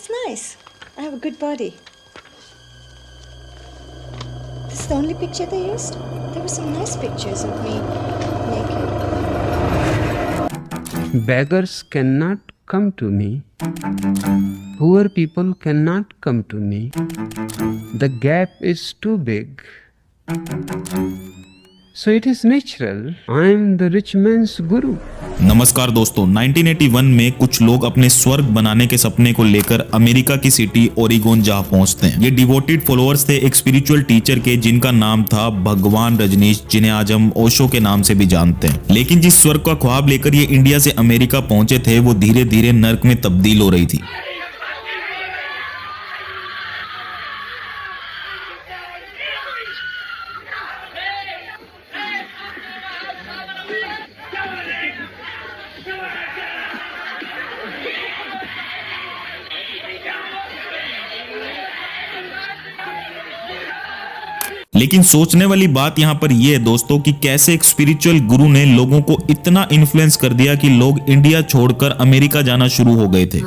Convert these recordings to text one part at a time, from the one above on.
nice. I have a good body. This is the only picture they used? There were some nice pictures of me naked. Beggars cannot come to me. Poor people cannot come to me. The gap is too big. So it is natural. I am the rich man's guru. नमस्कार दोस्तों, 1981 में कुछ लोग अपने स्वर्ग बनाने के सपने को लेकर अमेरिका की सिटी ओरिगोन जा पहुंचते हैं। ये डिवोटेड फॉलोअर्स थे एक स्पिरिचुअल टीचर के, जिनका नाम था भगवान रजनीश, जिन्हें आज हम ओशो के नाम से भी जानते हैं। लेकिन जिस स्वर्ग का ख्वाब लेकर ये इंडिया से अमेरिका पहुंचे थे, वो धीरे धीरे नर्क में तब्दील हो रही थी। लेकिन सोचने वाली बात यहाँ पर यह है दोस्तों कि कैसे एक स्पिरिचुअल गुरु ने लोगों को इतना इन्फ्लुएंस कर दिया कि लोग इंडिया छोड़कर अमेरिका जाना शुरू हो गए थे।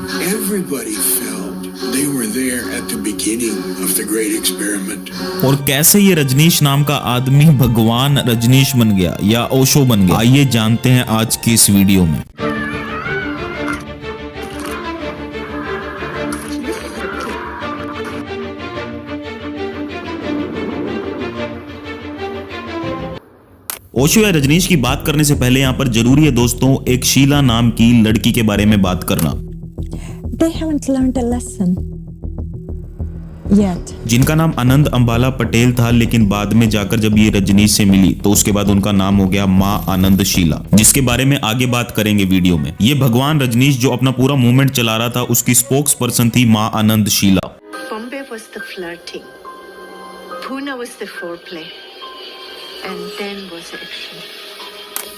और कैसे ये रजनीश नाम का आदमी भगवान रजनीश बन गया या ओशो बन गया, आइए जानते हैं आज की इस वीडियो में। ओशो या रजनीश की बात करने से पहले यहाँ पर जरूरी है दोस्तों एक शीला नाम की लड़की के बारे में बात करना। They haven't learned a lesson yet. जिनका नाम आनंद अंबाला पटेल था, लेकिन बाद में जाकर जब ये रजनीश से मिली तो उसके बाद उनका नाम हो गया माँ आनंद शीला, जिसके बारे में आगे बात करेंगे वीडियो में। ये भगवान रजनीश जो अपना पूरा मूवमेंट चला रहा था, उसकी स्पोक्स पर्सन थी माँ आनंद Sheila. Bombay was the flirting, Pune was the foreplay, and then was action.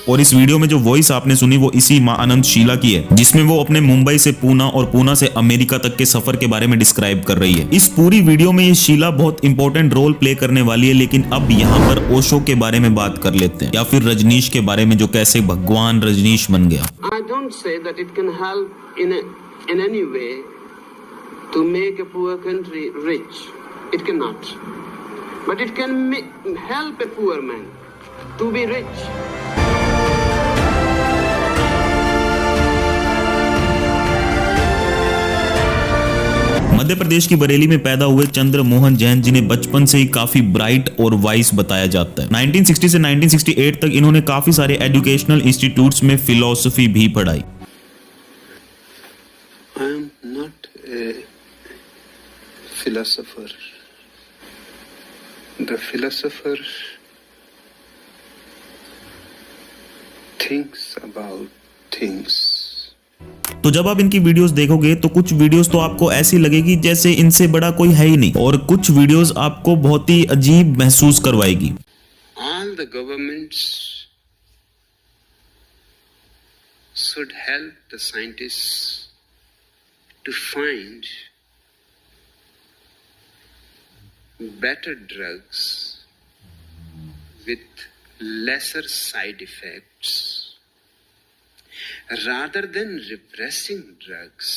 और इस वीडियो में जो वॉइस आपने सुनी वो इसी माँ आनंद शीला की है, जिसमें वो अपने मुंबई से पूना और पूना से अमेरिका तक के सफर के बारे में डिस्क्राइब कर रही है। इस पूरी वीडियो में ये शीला बहुत इंपॉर्टेंट रोल प्ले करने वाली है। लेकिन अब यहाँ पर ओशो के बारे में बात कर लेते हैं, या फिर रजनीश के बारे में, जो कैसे भगवान रजनीश बन गया। I don't say that it can help in any way to make a poor country rich. It cannot. But it can help a poor man to be rich. Madhya Pradesh की बरेली में पैदा हुए चंद्र मोहन जैन, जिन्हें बचपन से ही काफी ब्राइट और वाइस बताया जाता है। 1960 से 1968 तक इन्होंने काफी सारे एजुकेशनल इंस्टीट्यूट्स में फिलॉसफी भी पढ़ाई। I am not a philosopher. The philosopher thinks about things. तो जब आप इनकी वीडियोस देखोगे तो कुछ वीडियोस तो आपको ऐसी लगेगी जैसे इनसे बड़ा कोई है ही नहीं, और कुछ वीडियोस आपको बहुत ही अजीब महसूस करवाएगी। All the governments should help the scientists to find better drugs with lesser side effects rather than repressing drugs.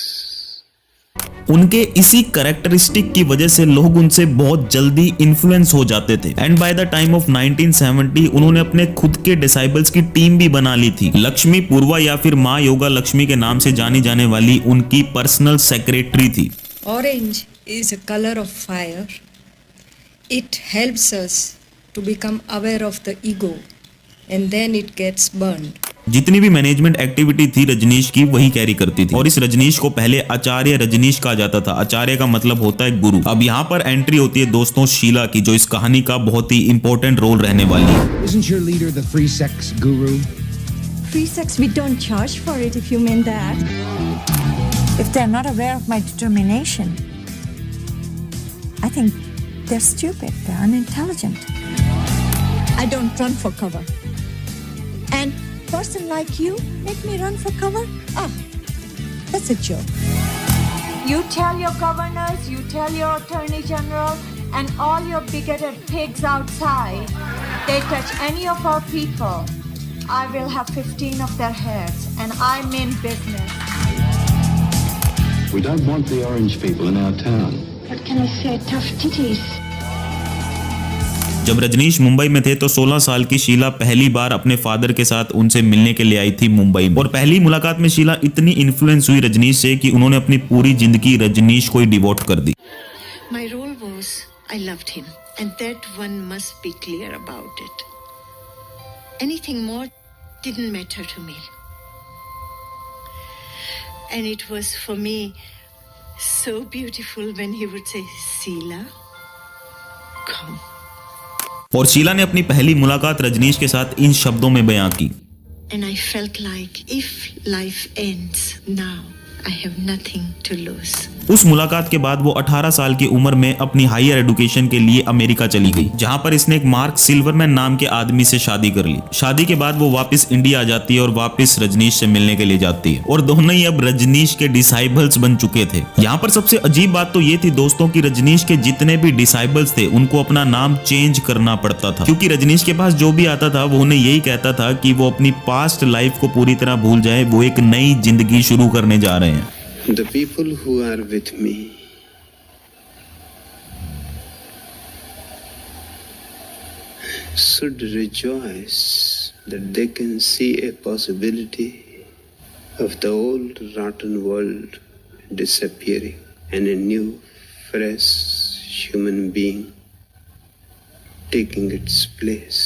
उनके इसी कैरेक्टरिस्टिक की वजह से लोग उनसे बहुत जल्दी इन्फ्लुएंस हो जाते थे। And by the time of 1970 उन्होंने अपने खुद के डिसाइबल्स की टीम भी बना ली थी। लक्ष्मी पूर्वा या फिर माँ योगा लक्ष्मी के नाम से जानी जाने वाली उनकी पर्सनल सेक्रेटरी थी। Orange is a color of fire. It helps us to become aware of the ego and then it gets burned. जितनी भी मैनेजमेंट एक्टिविटी थी रजनीश की, वही कैरी करती थी। और इस रजनीश को पहले आचार्य रजनीश कहा जाता था। आचार्य का मतलब होता है गुरु। अब यहाँ पर एंट्री होती है दोस्तों शीला की, जो इस कहानी का बहुत ही इंपॉर्टेंट रोल रहने वाली है। Isn't your leader the free sex guru? Free sex, we don't charge for it if you mean that. If they're not aware of my determination, I think they're stupid, they're unintelligent. I don't run for cover. And person like you make me run for cover? Ah, that's a joke. You tell your governors, you tell your attorney general, and all your bigoted pigs outside, they touch any of our people, I will have 15 of their heads, and I mean business. We don't want the orange people in our town. What can I say? Tough titties. जब रजनीश मुंबई में थे तो 16 साल की शीला पहली बार अपने father के साथ उनसे मिलने के लिए आई थी मुंबई में। और पहली मुलाकात में शीला इतनी इन्फ्लुएंस हुई रजनीश से कि उन्होंने अपनी पूरी जिंदगी रजनीश को ही डिवोट कर दी। My role was I loved him, and that one must be clear about it. Anything more didn't matter to me. And it was for me so beautiful when he would say, Sheila, come. और शीला ने अपनी पहली मुलाकात रजनीश के साथ इन शब्दों में बयां की। And I felt like if life ends now, I have nothing to lose. उस मुलाकात के बाद वो 18 साल की उम्र में अपनी हायर एजुकेशन के लिए अमेरिका चली गई, जहां पर इसने एक मार्क सिल्वरमैन नाम के आदमी से शादी कर ली। शादी के बाद वो वापस इंडिया आ जाती है और वापस रजनीश से मिलने के लिए जाती है और दोनों ही अब रजनीश के डिसाइबल्स बन चुके थे। यहाँ पर सबसे अजीब बात तो ये थी दोस्तों कि रजनीश के जितने भी डिसाइबल्स थे उनको अपना नाम चेंज करना पड़ता था, क्योंकि रजनीश के पास जो भी आता था वो उन्हें यही कहता था कि वो अपनी पास्ट लाइफ को पूरी तरह भूल जाए, वो एक नई जिंदगी शुरू करने जा रहे हैं। The people who are with me should rejoice that they can see a possibility of the old rotten world disappearing and a new, fresh human being taking its place.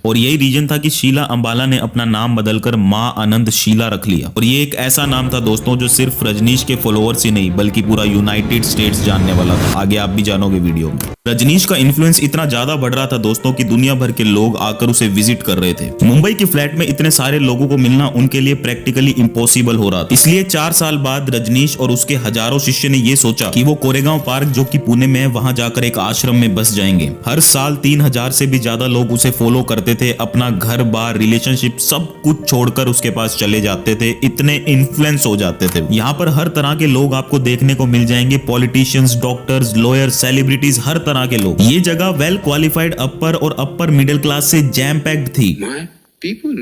और यही रीजन था कि शीला अंबाला ने अपना नाम बदलकर माँ आनंद शीला रख लिया। और ये एक ऐसा नाम था दोस्तों जो सिर्फ रजनीश के फॉलोअर्स ही नहीं बल्कि पूरा यूनाइटेड स्टेट्स जानने वाला था। आगे आप भी जानोगे वीडियो में। रजनीश का इन्फ्लुएंस इतना ज्यादा बढ़ रहा था दोस्तों कि दुनिया भर के लोग आकर उसे विजिट कर रहे थे। मुंबई के फ्लैट में इतने सारे लोगों को मिलना उनके लिए प्रैक्टिकली इम्पॉसिबल हो रहा था। इसलिए 4 साल बाद रजनीश और उसके हजारों शिष्य ने यह सोचा कि वो कोरेगांव पार्क जो कि पुणे में है वहां जाकर एक आश्रम में बस जाएंगे। हर साल 3000 से भी ज्यादा लोग उसे फॉलो करते थे, अपना घर बार रिलेशनशिप सब कुछ छोड़कर उसके पास चले जाते थे, इतने इन्फ्लुएंस हो जाते थे। यहाँ पर हर तरह के लोग आपको देखने को मिल जाएंगे, पॉलिटिशियंस, डॉक्टर्स, लॉयर्स, सेलिब्रिटीज, हर तरह के लोग। ये जगह वेल क्वालिफाइड अपर और अपर मिडिल क्लास से जैम पैक्ड थी। My people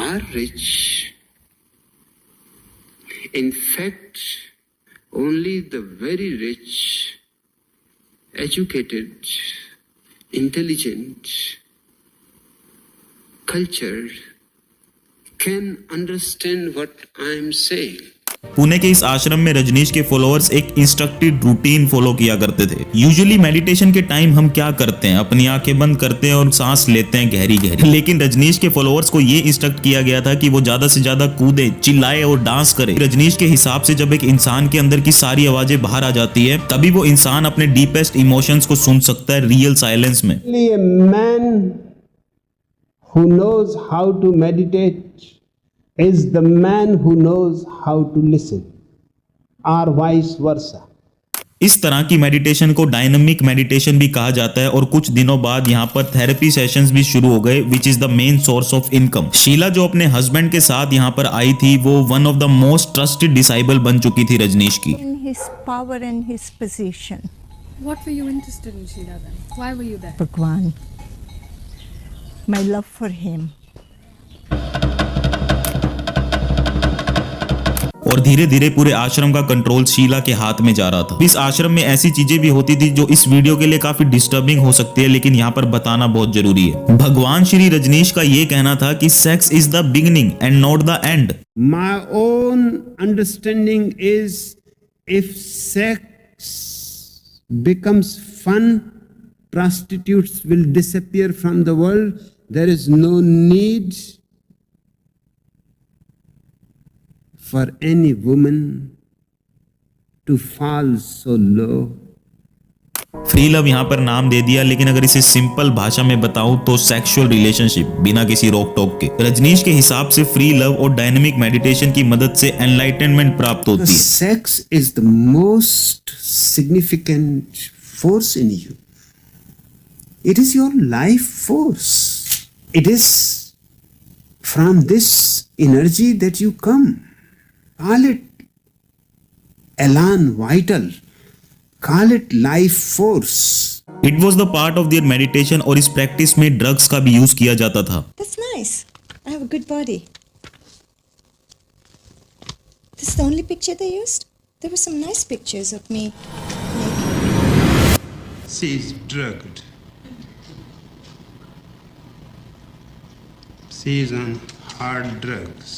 are rich. In fact, only the very rich, educated, intelligent, cultured can understand what I am saying. Pune के इस आश्रम में रजनीश के फॉलोअर्स एक इंस्ट्रक्टेड रूटीन फॉलो किया करते थे। यूजुअली मेडिटेशन के टाइम हम क्या करते हैं, अपनी आंखें बंद करते हैं और सांस लेते हैं गहरी गहरी, लेकिन रजनीश के फॉलोअर्स को ये इंस्ट्रक्ट किया गया था कि वो ज्यादा से ज्यादा कूदे, चिल्लाए और डांस करे। रजनीश के हिसाब से जब एक इंसान के अंदर की सारी आवाजें बाहर आ जाती है तभी वो इंसान अपने डीपेस्ट इमोशंस को सुन सकता है रियल साइलेंस में। A man who knows how to meditate is the man who knows how to listen, or vice versa. इस तरह की मेडिटेशन को डायनामिक मेडिटेशन भी कहा जाता है और कुछ दिनों बाद यहाँ पर थेरेपी सेशंस भी शुरू हो गए, which is the main source of income. Sheela जो अपने हस्बैंड के साथ यहाँ पर आई थी वो one of the most trusted disciple बन चुकी थी रजनीश की। In his power and his position. What were you interested in Sheila then? Why were you there? Bhagwan. My love for him. और धीरे धीरे पूरे आश्रम का कंट्रोल शीला के हाथ में जा रहा था। इस आश्रम में ऐसी चीजें भी होती थी जो इस वीडियो के लिए काफी डिस्टर्बिंग हो सकती है, लेकिन यहाँ पर बताना बहुत जरूरी है। भगवान श्री रजनीश का ये कहना था कि sex is the beginning and not the end. My own understanding is if sex becomes fun, prostitutes will disappear from the world. There is no need for any woman to fall so low. Free love यहाँ पर नाम दे दिया, लेकिन अगर इसे simple भाषा में बताऊं तो सेक्सुअल रिलेशनशिप बिना किसी रोक टोक के। रजनीश के हिसाब से फ्री लव और डायनेमिक मेडिटेशन की मदद से एनलाइटनमेंट प्राप्त होती है। Sex is the most significant force in you. It is your life force. It is from this energy that you come. Call it elan vital. Call it life force. It was the part of their meditation और इस practice में drugs का भी use किया जाता था। That's nice. I have a good body. This is the only picture they used? There were some nice pictures of me. She is drugged. She is on hard drugs.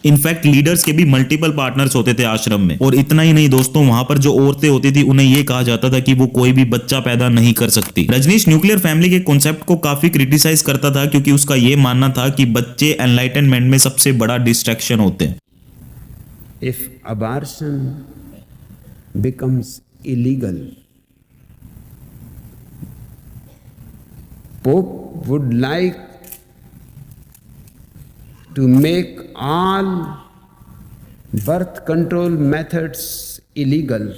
In fact leaders के भी multiple partners होते थे आश्रम में, और इतना ही नहीं दोस्तों, वहां पर जो औरतें होती थी उन्हें यह कहा जाता था कि वो कोई भी बच्चा पैदा नहीं कर सकती। रजनीश न्यूक्लियर फैमिली के कॉन्सेप्ट को काफी क्रिटिसाइज करता था क्योंकि उसका यह मानना था कि बच्चे एनलाइटनमेंट में सबसे बड़ा डिस्ट्रैक्शन होते हैं। If abortion becomes illegal, Pope would like to make all birth control methods illegal.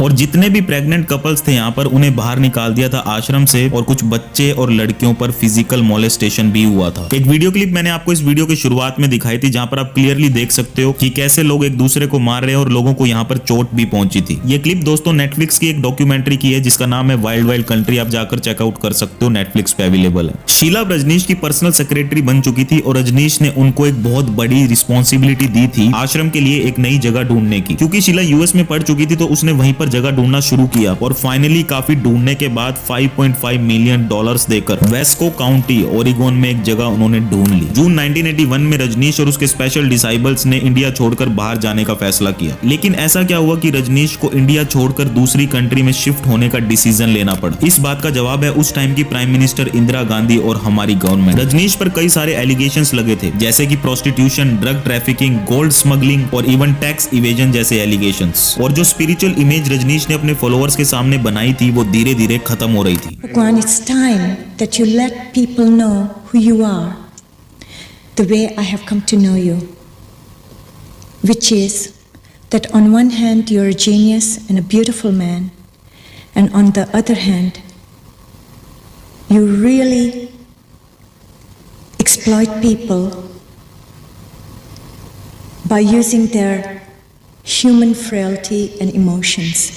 और जितने भी प्रेग्नेंट कपल्स थे यहाँ पर उन्हें बाहर निकाल दिया था आश्रम से, और कुछ बच्चे और लड़कियों पर फिजिकल मोलेस्टेशन भी हुआ था। एक वीडियो क्लिप मैंने आपको इस वीडियो की शुरुआत में दिखाई थी जहाँ पर आप क्लियरली देख सकते हो कि कैसे लोग एक दूसरे को मार रहे हैं और लोगों को यहाँ पर चोट भी पहुंची थी। ये क्लिप दोस्तों नेटफ्लिक्स की एक डॉक्यूमेंट्री की है जिसका नाम है वाइल्ड वाइल्ड कंट्री, आप जाकर चेकआउट कर सकते हो, नेटफ्लिक्स पे अवेलेबल है। शीला रजनीश की पर्सनल सेक्रेटरी बन चुकी थी और रजनीश ने उनको एक बहुत बड़ी रिस्पॉन्सिबिलिटी दी थी आश्रम के लिए एक नई जगह ढूंढने की। क्योंकि शीला यूएस में पढ़ चुकी थी तो उसने वहीं पर जगह ढूंढना शुरू किया और फाइनली काफी ढूंढने के बाद $5.5 मिलियन देकर वेस्को काउंटी ओरिगोन में एक जगह उन्होंने ढूंढ ली। जून 1981 में रजनीश और उसके स्पेशल डिसाइबल्स ने इंडिया छोड़कर बाहर जाने का फैसला किया। लेकिन ऐसा क्या हुआ कि रजनीश को इंडिया छोड़कर दूसरी कंट्री में शिफ्ट होने का डिसीजन लेना पड़ा? इस बात का जवाब है उस टाइम की प्राइम मिनिस्टर इंदिरा गांधी और हमारी गवर्नमेंट। रजनीश पर कई सारे एलिगेशंस लगे थे जैसे कि prostitution, drug trafficking, gold smuggling और इवन टैक्स इवेजन जैसे एलिगेशंस। और जो स्पिरिचुअल इमेज रजनीश ने अपने फॉलोअर्स के सामने बनाई थी वो धीरे धीरे खत्म हो रही थी। Bhagwan, it's time that you let people know who you are, the way I have come to know you, which is that on one hand you're a genius and a beautiful man, and on the other hand you really exploit people by using their human frailty and emotions.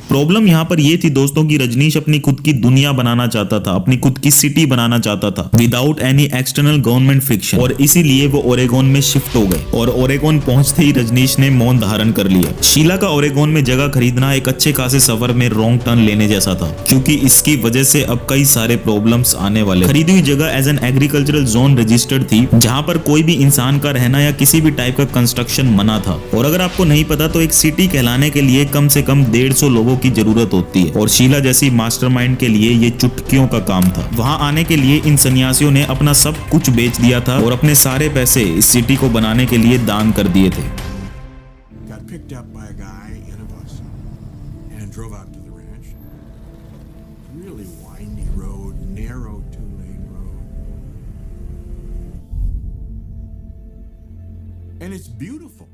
Problem यहाँ पर ये थी दोस्तों कि रजनीश अपनी खुद की दुनिया बनाना चाहता था, अपनी खुद की सिटी बनाना चाहता था without any external government friction, और इसीलिए वो ओरेगोन में शिफ्ट हो गए। और ओरेगोन पहुंचते ही रजनीश ने मौन धारण कर लिया। शीला का ओरेगोन में जगह खरीदना एक अच्छे खासे सफर में रॉन्ग टर्न लेने जैसा था क्योंकि इसकी वजह से अब कई सारे प्रॉब्लम्स आने वाले। खरीदी हुई जगह as an agricultural zone registered थी जहाँ पर कोई भी इंसान का रहना या किसी भी टाइप का कंस्ट्रक्शन मना था। और अगर आपको नहीं पता तो एक सिटी कहलाने के लिए कम से कम 150 लोगों की जरूरत होती है, और शीला जैसी मास्टरमाइंड के लिए ये चुटकियों का काम था। वहां आने के लिए इन सन्यासियों ने अपना सब कुछ बेच दिया था और अपने सारे पैसे इस सिटी को बनाने के लिए दान कर दिए थे। Got picked up by a guy in a bus and drove out to the ranch. Really windy road, narrow 2-lane road. And it's beautiful.